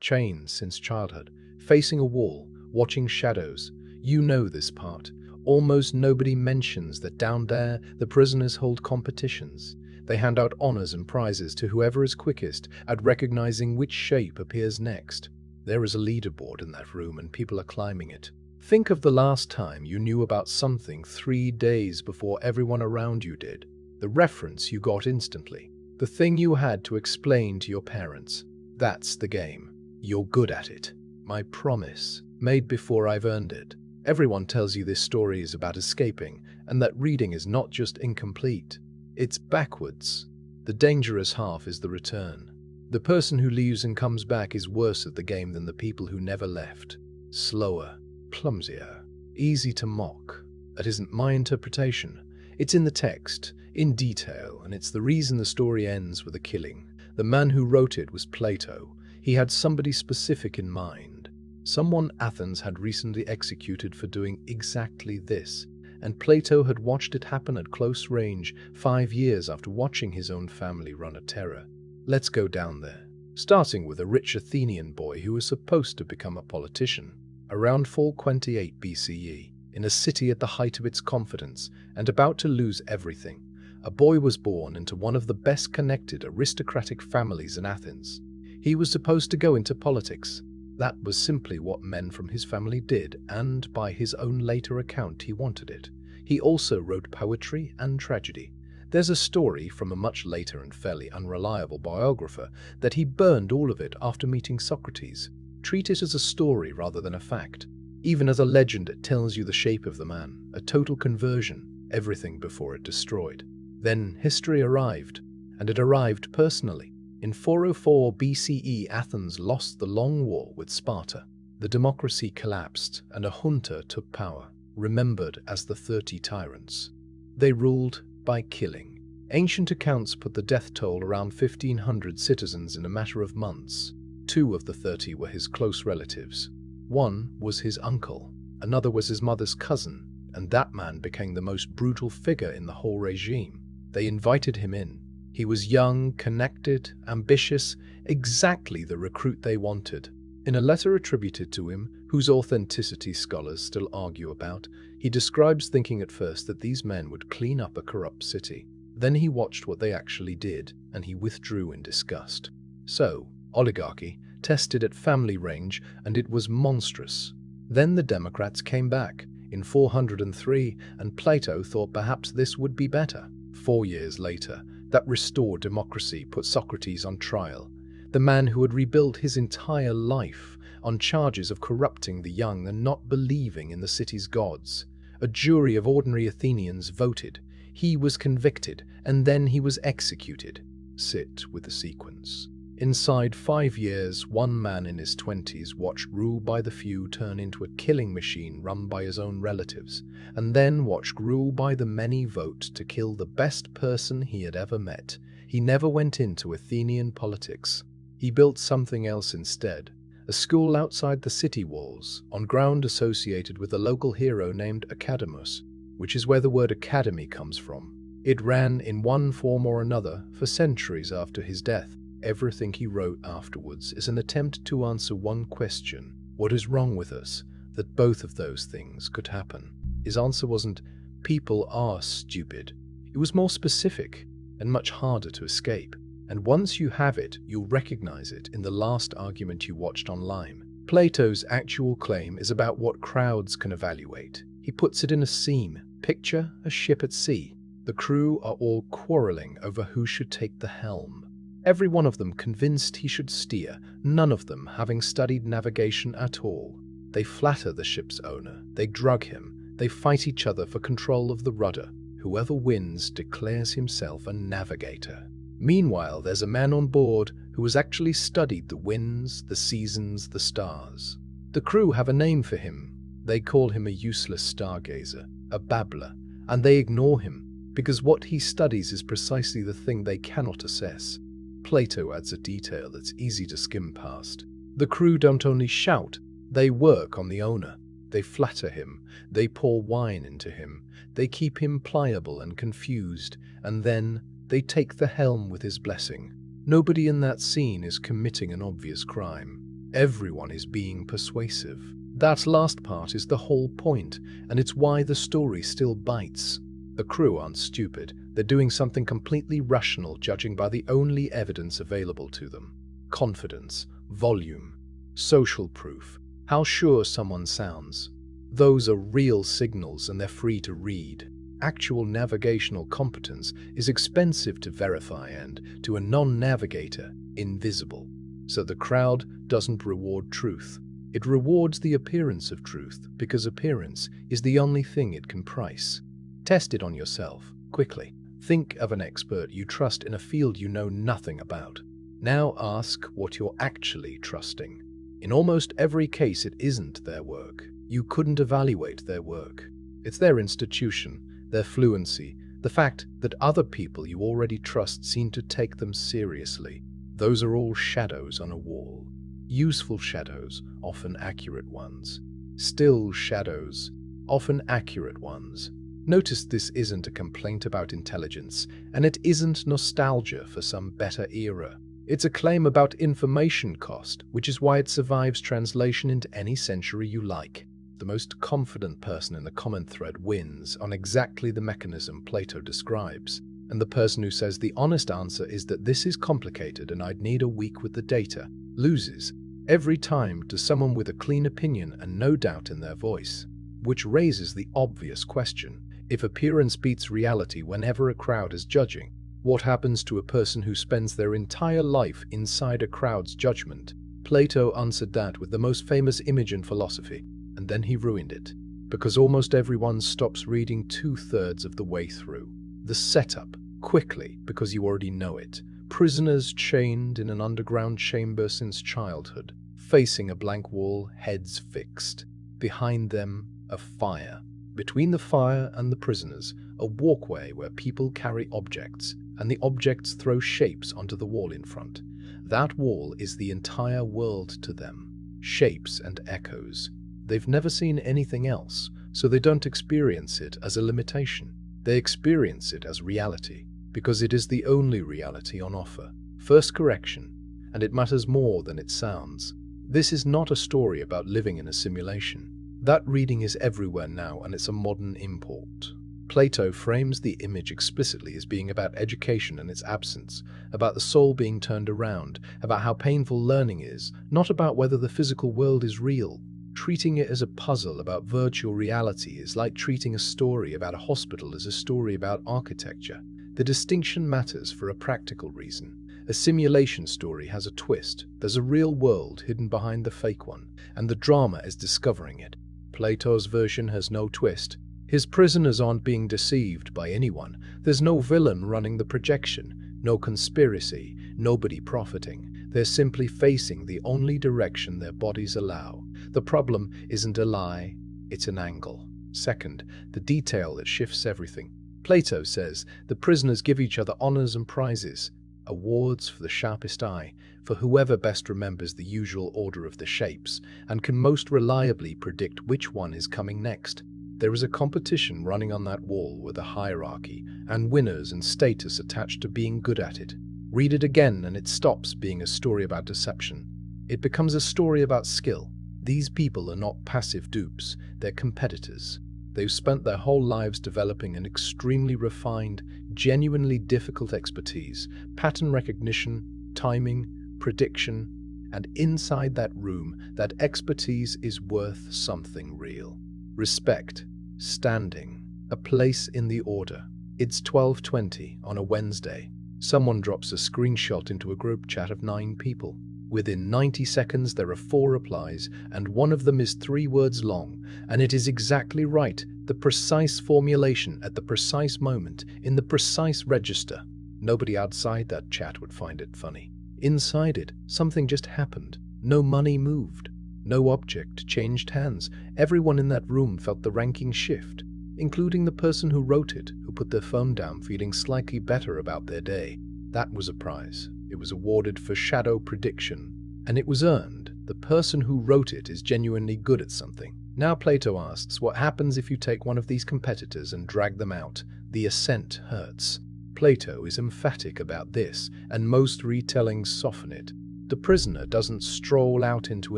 chained since childhood, facing a wall, watching shadows. You know this part. Almost nobody mentions that down there, the prisoners hold competitions. They hand out honors and prizes to whoever is quickest at recognizing which shape appears next. There is a leaderboard in that room and people are climbing it. Think of the last time you knew about something 3 days before everyone around you did. The reference you got instantly. The thing you had to explain to your parents. That's the game. You're good at it. My promise, made before I've earned it. Everyone tells you this story is about escaping, and that reading is not just incomplete. It's backwards. The dangerous half is the return. The person who leaves and comes back is worse at the game than the people who never left. Slower, clumsier, easy to mock. That isn't my interpretation. It's in the text, in detail, and it's the reason the story ends with a killing. The man who wrote it was Plato. He had somebody specific in mind. Someone Athens had recently executed for doing exactly this, and Plato had watched it happen at close range 5 years after watching his own family run a terror. Let's go down there, starting with a rich Athenian boy who was supposed to become a politician. Around 428 BCE, in a city at the height of its confidence and about to lose everything, a boy was born into one of the best-connected aristocratic families in Athens. He was supposed to go into politics. That was simply what men from his family did, and by his own later account he wanted it. He also wrote poetry and tragedy. There's a story from a much later and fairly unreliable biographer that he burned all of it after meeting Socrates. Treat it as a story rather than a fact. Even as a legend, it tells you the shape of the man, a total conversion, everything before it destroyed. Then history arrived, and it arrived personally. In 404 BCE, Athens lost the long war with Sparta. The democracy collapsed, and a junta took power, remembered as the 30 Tyrants. They ruled by killing. Ancient accounts put the death toll around 1,500 citizens in a matter of months. 2 of the 30 were his close relatives. One was his uncle, another was his mother's cousin, and that man became the most brutal figure in the whole regime. They invited him in. He was young, connected, ambitious, exactly the recruit they wanted. In a letter attributed to him, whose authenticity scholars still argue about, he describes thinking at first that these men would clean up a corrupt city. Then he watched what they actually did, and he withdrew in disgust. So, oligarchy tested at family range, and it was monstrous. Then the Democrats came back in 403, and Plato thought perhaps this would be better. 4 years later, that restored democracy put Socrates on trial, the man who had rebuilt his entire life on charges of corrupting the young and not believing in the city's gods. A jury of ordinary Athenians voted. He was convicted, and then he was executed. Sit with the sequence. Inside 5 years, one man in his 20s watched rule by the few turn into a killing machine run by his own relatives, and then watched rule by the many vote to kill the best person he had ever met. He never went into Athenian politics. He built something else instead, a school outside the city walls, on ground associated with a local hero named Academus, which is where the word academy comes from. It ran in one form or another for centuries after his death. Everything he wrote afterwards is an attempt to answer one question: what is wrong with us that both of those things could happen? His answer wasn't, people are stupid. It was more specific and much harder to escape. And once you have it, you'll recognize it in the last argument you watched online. Plato's actual claim is about what crowds can evaluate. He puts it in a scene. Picture a ship at sea. The crew are all quarreling over who should take the helm. Every one of them convinced he should steer, none of them having studied navigation at all. They flatter the ship's owner, they drug him, they fight each other for control of the rudder. Whoever wins declares himself a navigator. Meanwhile, there's a man on board who has actually studied the winds, the seasons, the stars. The crew have a name for him. They call him a useless stargazer, a babbler, and they ignore him, because what he studies is precisely the thing they cannot assess. Plato adds a detail that's easy to skim past. The crew don't only shout, they work on the owner. They flatter him, they pour wine into him, they keep him pliable and confused, and then they take the helm with his blessing. Nobody in that scene is committing an obvious crime. Everyone is being persuasive. That last part is the whole point, and it's why the story still bites. The crew aren't stupid. They're doing something completely rational, judging by the only evidence available to them. Confidence, volume, social proof, how sure someone sounds. Those are real signals and they're free to read. Actual navigational competence is expensive to verify and, to a non-navigator, invisible. So the crowd doesn't reward truth. It rewards the appearance of truth because appearance is the only thing it can price. Test it on yourself, quickly. Think of an expert you trust in a field you know nothing about. Now ask what you're actually trusting. In almost every case, it isn't their work. You couldn't evaluate their work. It's their institution, their fluency, the fact that other people you already trust seem to take them seriously. Those are all shadows on a wall. Useful shadows, often accurate ones. Still shadows, often accurate ones. Notice this isn't a complaint about intelligence, and it isn't nostalgia for some better era. It's a claim about information cost, which is why it survives translation into any century you like. The most confident person in the comment thread wins on exactly the mechanism Plato describes, and the person who says the honest answer is that this is complicated and I'd need a week with the data loses every time to someone with a clean opinion and no doubt in their voice. Which raises the obvious question: if appearance beats reality whenever a crowd is judging, what happens to a person who spends their entire life inside a crowd's judgment? Plato answered that with the most famous image in philosophy, and then he ruined it, because almost everyone stops reading 2/3 of the way through. The setup, quickly, because you already know it. Prisoners chained in an underground chamber since childhood, facing a blank wall, heads fixed. Behind them, a fire. Between the fire and the prisoners, a walkway where people carry objects, and the objects throw shapes onto the wall in front. That wall is the entire world to them. Shapes and echoes. They've never seen anything else, so they don't experience it as a limitation. They experience it as reality, because it is the only reality on offer. First correction, and it matters more than it sounds. This is not a story about living in a simulation. That reading is everywhere now, and it's a modern import. Plato frames the image explicitly as being about education and its absence, about the soul being turned around, about how painful learning is, not about whether the physical world is real. Treating it as a puzzle about virtual reality is like treating a story about a hospital as a story about architecture. The distinction matters for a practical reason. A simulation story has a twist. There's a real world hidden behind the fake one, and the drama is discovering it. Plato's version has no twist. His prisoners aren't being deceived by anyone. There's no villain running the projection, no conspiracy, nobody profiting. They're simply facing the only direction their bodies allow. The problem isn't a lie, it's an angle. Second, the detail that shifts everything. Plato says the prisoners give each other honors and prizes, awards for the sharpest eye, for whoever best remembers the usual order of the shapes, and can most reliably predict which one is coming next. There is a competition running on that wall with a hierarchy, and winners and status attached to being good at it. Read it again and it stops being a story about deception. It becomes a story about skill. These people are not passive dupes, they're competitors. They've spent their whole lives developing an extremely refined, genuinely difficult expertise, pattern recognition, timing, prediction, and inside that room, that expertise is worth something real. Respect, standing, a place in the order. It's 12:20 on a Wednesday. Someone drops a screenshot into a group chat of 9 people. Within 90 seconds, there are 4 replies, and one of them is 3 words long, and it is exactly right, the precise formulation at the precise moment, in the precise register. Nobody outside that chat would find it funny. Inside it, something just happened. No money moved. No object changed hands. Everyone in that room felt the ranking shift, including the person who wrote it, who put their phone down feeling slightly better about their day. That was a prize. It was awarded for shadow prediction, and it was earned. The person who wrote it is genuinely good at something. Now Plato asks, what happens if you take one of these competitors and drag them out? The ascent hurts. Plato is emphatic about this, and most retellings soften it. The prisoner doesn't stroll out into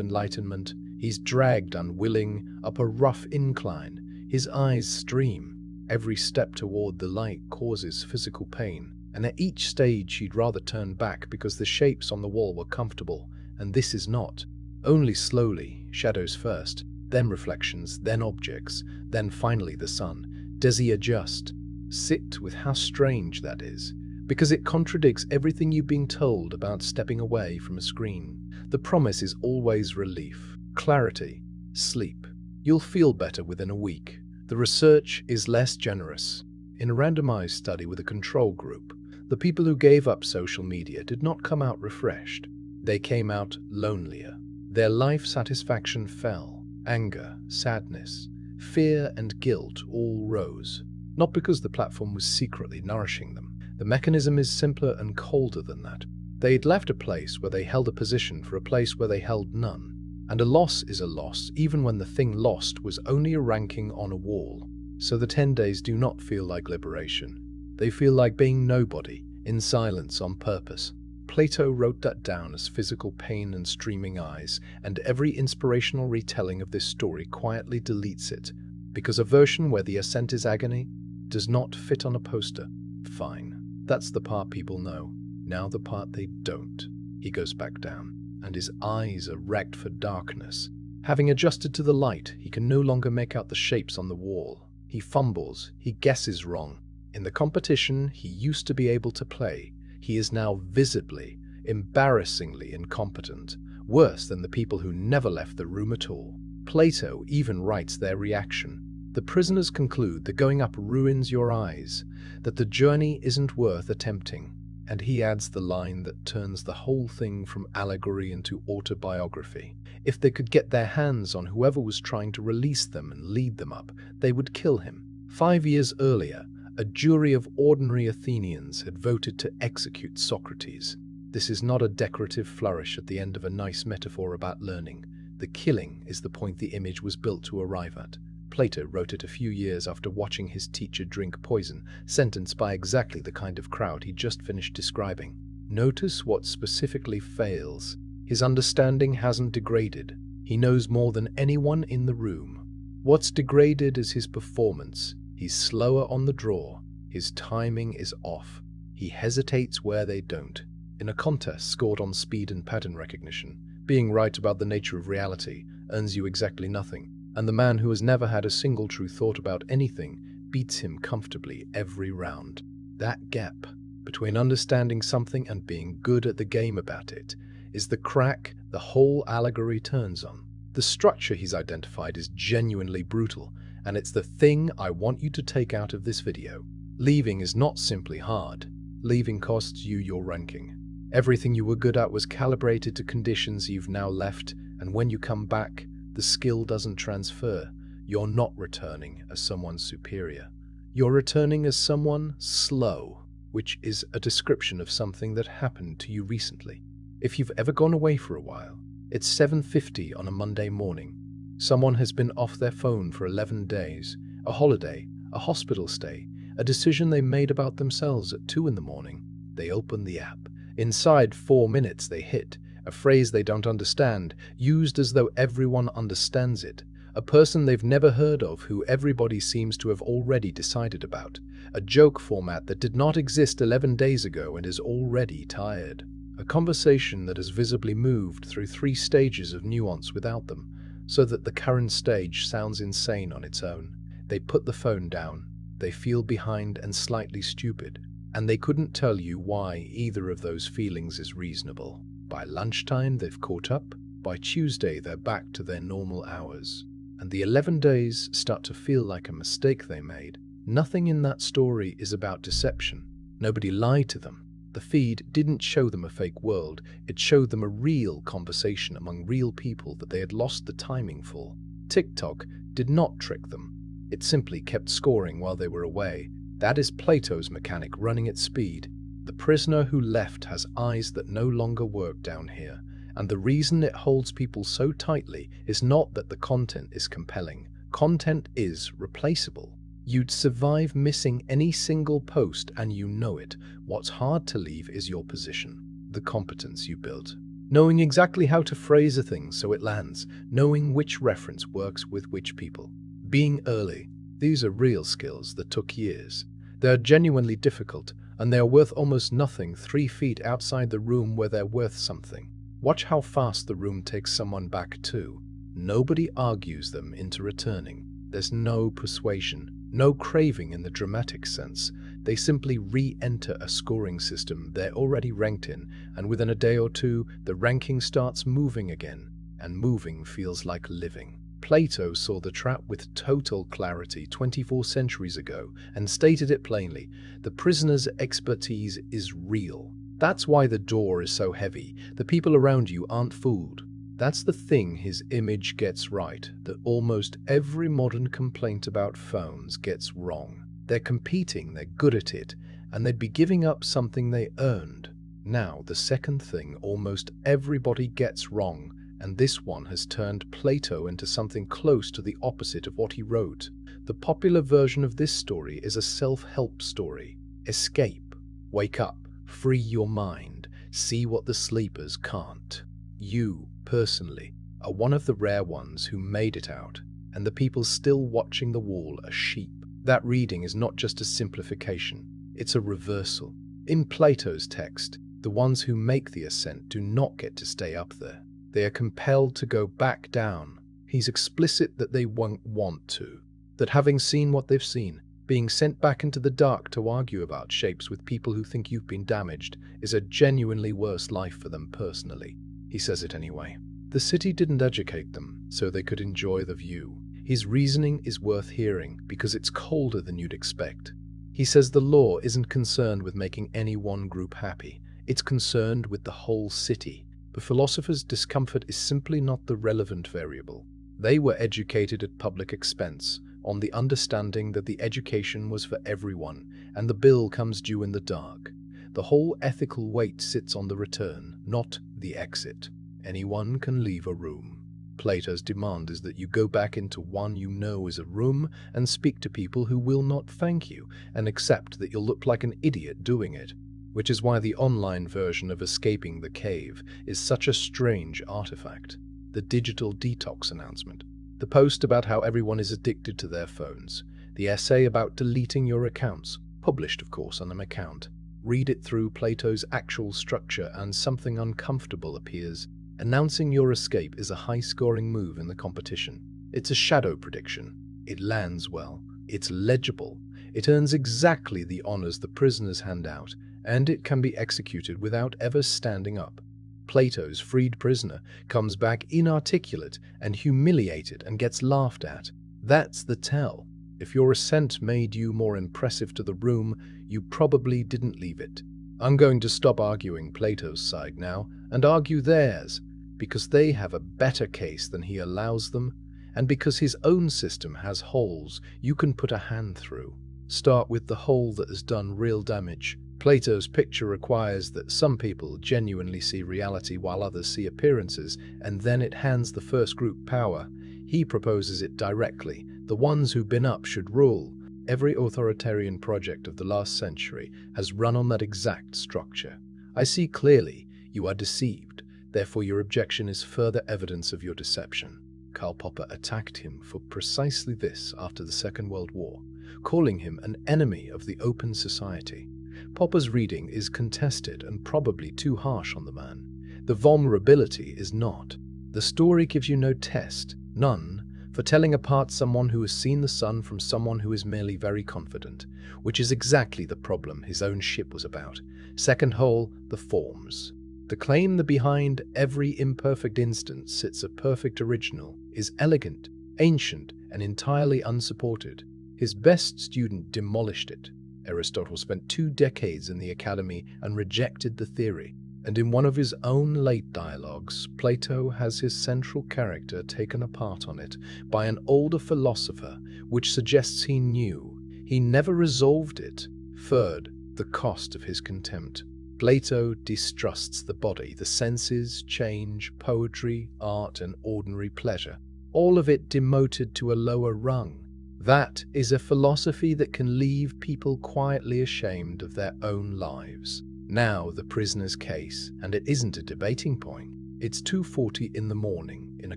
enlightenment. He's dragged unwilling up a rough incline. His eyes stream. Every step toward the light causes physical pain, and at each stage he'd rather turn back because the shapes on the wall were comfortable, and this is not. Only slowly, shadows first, then reflections, then objects, then finally the sun. Does he adjust? Sit with how strange that is, because it contradicts everything you've been told about stepping away from a screen. The promise is always relief, clarity, sleep. You'll feel better within a week. The research is less generous. In a randomized study with a control group, the people who gave up social media did not come out refreshed. They came out lonelier. Their life satisfaction fell. Anger, sadness, fear, and guilt all rose. Not because the platform was secretly nourishing them. The mechanism is simpler and colder than that. They'd left a place where they held a position for a place where they held none. And a loss is a loss, even when the thing lost was only a ranking on a wall. So the 10 days do not feel like liberation. They feel like being nobody, in silence on purpose. Plato wrote that down as physical pain and streaming eyes, and every inspirational retelling of this story quietly deletes it, because a version where the ascent is agony does not fit on a poster. Fine. That's the part people know. Now the part they don't. He goes back down, and his eyes are wrecked for darkness. Having adjusted to the light, he can no longer make out the shapes on the wall. He fumbles, he guesses wrong. In the competition he used to be able to play, he is now visibly, embarrassingly incompetent, worse than the people who never left the room at all. Plato even writes their reaction. The prisoners conclude that going up ruins your eyes, that the journey isn't worth attempting, and he adds the line that turns the whole thing from allegory into autobiography. If they could get their hands on whoever was trying to release them and lead them up, they would kill him. 5 years earlier, a jury of ordinary Athenians had voted to execute Socrates. This is not a decorative flourish at the end of a nice metaphor about learning. The killing is the point the image was built to arrive at. Plato wrote it a few years after watching his teacher drink poison, sentenced by exactly the kind of crowd he just finished describing. Notice what specifically fails. His understanding hasn't degraded. He knows more than anyone in the room. What's degraded is his performance. He's slower on the draw. His timing is off. He hesitates where they don't. In a contest scored on speed and pattern recognition, being right about the nature of reality earns you exactly nothing. And the man who has never had a single true thought about anything beats him comfortably every round. That gap between understanding something and being good at the game about it is the crack the whole allegory turns on. The structure he's identified is genuinely brutal, and it's the thing I want you to take out of this video. Leaving is not simply hard. Leaving costs you your ranking. Everything you were good at was calibrated to conditions you've now left, and when you come back, the skill doesn't transfer. You're not returning as someone superior. You're returning as someone slow, which is a description of something that happened to you recently. If you've ever gone away for a while, it's 7:50 on a Monday morning. Someone has been off their phone for 11 days, a holiday, a hospital stay, a decision they made about themselves at 2 in the morning. They open the app. Inside 4 minutes they hit a phrase they don't understand, used as though everyone understands it. A person they've never heard of who everybody seems to have already decided about. A joke format that did not exist 11 days ago and is already tired. A conversation that has visibly moved through 3 stages of nuance without them, so that the current stage sounds insane on its own. They put the phone down. They feel behind and slightly stupid. And they couldn't tell you why either of those feelings is reasonable. By lunchtime, they've caught up. By Tuesday, they're back to their normal hours. And the 11 days start to feel like a mistake they made. Nothing in that story is about deception. Nobody lied to them. The feed didn't show them a fake world. It showed them a real conversation among real people that they had lost the timing for. TikTok did not trick them. It simply kept scoring while they were away. That is Plato's mechanic running at speed. The prisoner who left has eyes that no longer work down here, and the reason it holds people so tightly is not that the content is compelling. Content is replaceable. You'd survive missing any single post and you know it. What's hard to leave is your position, the competence you built. knowing exactly how to phrase a thing so it lands, knowing which reference works with which people. Being early. These are real skills that took years. They are genuinely difficult, and they are worth almost nothing 3 feet outside the room where they're worth something. Watch how fast the room takes someone back too. Nobody argues them into returning. There's no persuasion, no craving in the dramatic sense. They simply re-enter a scoring system they're already ranked in, and within a day or two, the ranking starts moving again, and moving feels like living. Plato saw the trap with total clarity 24 centuries ago and stated it plainly: the prisoner's expertise is real. That's why the door is so heavy. The people around you aren't fooled. That's the thing his image gets right, that almost every modern complaint about phones gets wrong. They're competing, they're good at it, and they'd be giving up something they earned. Now, the second thing almost everybody gets wrong, and this one has turned Plato into something close to the opposite of what he wrote. The popular version of this story is a self-help story. Escape, wake up, free your mind, see what the sleepers can't. You, personally, are one of the rare ones who made it out, and the people still watching the wall are sheep. That reading is not just a simplification, it's a reversal. In Plato's text, the ones who make the ascent do not get to stay up there. They are compelled to go back down. He's explicit that they won't want to, that having seen what they've seen, being sent back into the dark to argue about shapes with people who think you've been damaged is a genuinely worse life for them personally. He says it anyway. The city didn't educate them, so they could enjoy the view. His reasoning is worth hearing because it's colder than you'd expect. He says the law isn't concerned with making any one group happy. It's concerned with the whole city. The philosopher's discomfort is simply not the relevant variable. They were educated at public expense, on the understanding that the education was for everyone, and the bill comes due in the dark. The whole ethical weight sits on the return, not the exit. Anyone can leave a room. Plato's demand is that you go back into one you know is a room and speak to people who will not thank you and accept that you'll look like an idiot doing it. Which is why the online version of Escaping the Cave is such a strange artifact. The digital detox announcement, the post about how everyone is addicted to their phones, the essay about deleting your accounts, published of course on an account. Read it through Plato's actual structure and something uncomfortable appears. Announcing your escape is a high-scoring move in the competition. It's a shadow prediction. It lands well. It's legible. It earns exactly the honors the prisoners hand out, and it can be executed without ever standing up. Plato's freed prisoner comes back inarticulate and humiliated and gets laughed at. That's the tell. If your ascent made you more impressive to the room, you probably didn't leave it. I'm going to stop arguing Plato's side now and argue theirs, because they have a better case than he allows them, and because his own system has holes you can put a hand through. Start with the hole that has done real damage. Plato's picture requires that some people genuinely see reality while others see appearances, and then it hands the first group power. He proposes it directly. The ones who've been up should rule. Every authoritarian project of the last century has run on that exact structure. I see clearly you are deceived, therefore your objection is further evidence of your deception. Karl Popper attacked him for precisely this after the Second World War, calling him an enemy of the open society. Popper's reading is contested and probably too harsh on the man. The vulnerability is not. The story gives you no test, none, for telling apart someone who has seen the sun from someone who is merely very confident, which is exactly the problem his own ship was about. Second hole, the forms. The claim that behind every imperfect instance sits a perfect original is elegant, ancient, and entirely unsupported. His best student demolished it. Aristotle spent 2 decades in the academy and rejected the theory. And in one of his own late dialogues, Plato has his central character taken apart on it by an older philosopher, which suggests he knew. He never resolved it. Third, the cost of his contempt. Plato distrusts the body, the senses, change, poetry, art, and ordinary pleasure. All of it demoted to a lower rung. That is a philosophy that can leave people quietly ashamed of their own lives. Now the prisoner's case, and it isn't a debating point. It's 2:40 in the morning in a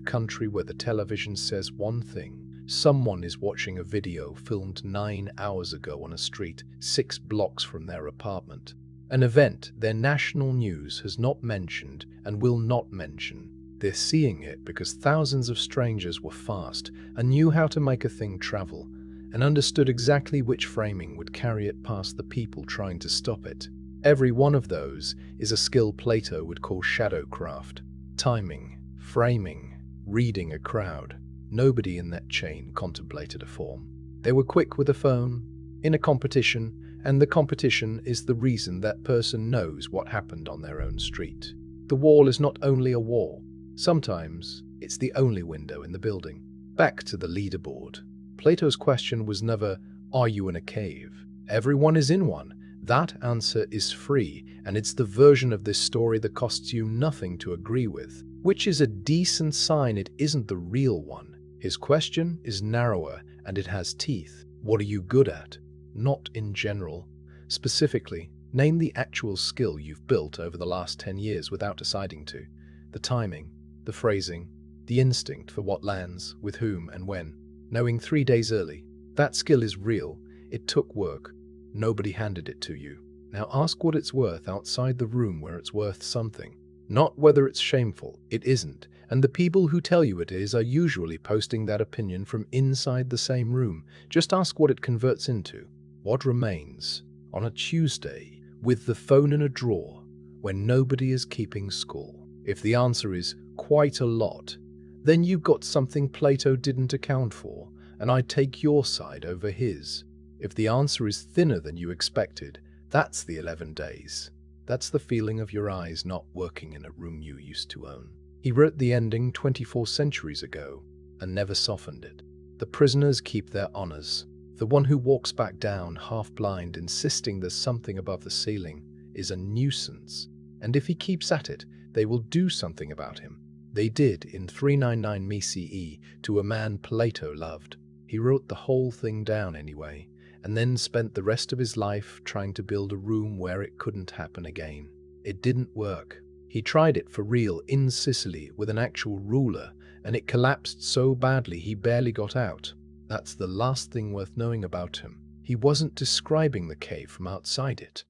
country where the television says one thing. Someone is watching a video filmed 9 hours ago on a street 6 blocks from their apartment. An event their national news has not mentioned and will not mention. They're seeing it because thousands of strangers were fast and knew how to make a thing travel and understood exactly which framing would carry it past the people trying to stop it. Every one of those is a skill Plato would call shadowcraft. Timing, framing, reading a crowd. Nobody in that chain contemplated a form. They were quick with a phone, in a competition, and the competition is the reason that person knows what happened on their own street. The wall is not only a wall. Sometimes it's the only window in the building. Back to the leaderboard. Plato's question was never, "Are you in a cave?" Everyone is in one. That answer is free, and it's the version of this story that costs you nothing to agree with, which is a decent sign it isn't the real one. His question is narrower, and it has teeth. What are you good at? Not in general. Specifically, name the actual skill you've built over the last 10 years without deciding to. The timing, the phrasing, the instinct for what lands, with whom and when. Knowing 3 days early. That skill is real. It took work. Nobody handed it to you. Now ask what it's worth outside the room where it's worth something. Not whether it's shameful. It isn't. And the people who tell you it is are usually posting that opinion from inside the same room. Just ask what it converts into. What remains on a Tuesday with the phone in a drawer when nobody is keeping score? If the answer is quite a lot, then you've got something Plato didn't account for, and I take your side over his. If the answer is thinner than you expected, that's the 11 days. That's the feeling of your eyes not working in a room you used to own. He wrote the ending 24 centuries ago and never softened it. The prisoners keep their honors. The one who walks back down half-blind insisting there's something above the ceiling is a nuisance. And if he keeps at it, they will do something about him. They did in 399 BCE to a man Plato loved. He wrote the whole thing down anyway, and then spent the rest of his life trying to build a room where it couldn't happen again. It didn't work. He tried it for real in Sicily with an actual ruler, and it collapsed so badly he barely got out. That's the last thing worth knowing about him. He wasn't describing the cave from outside it.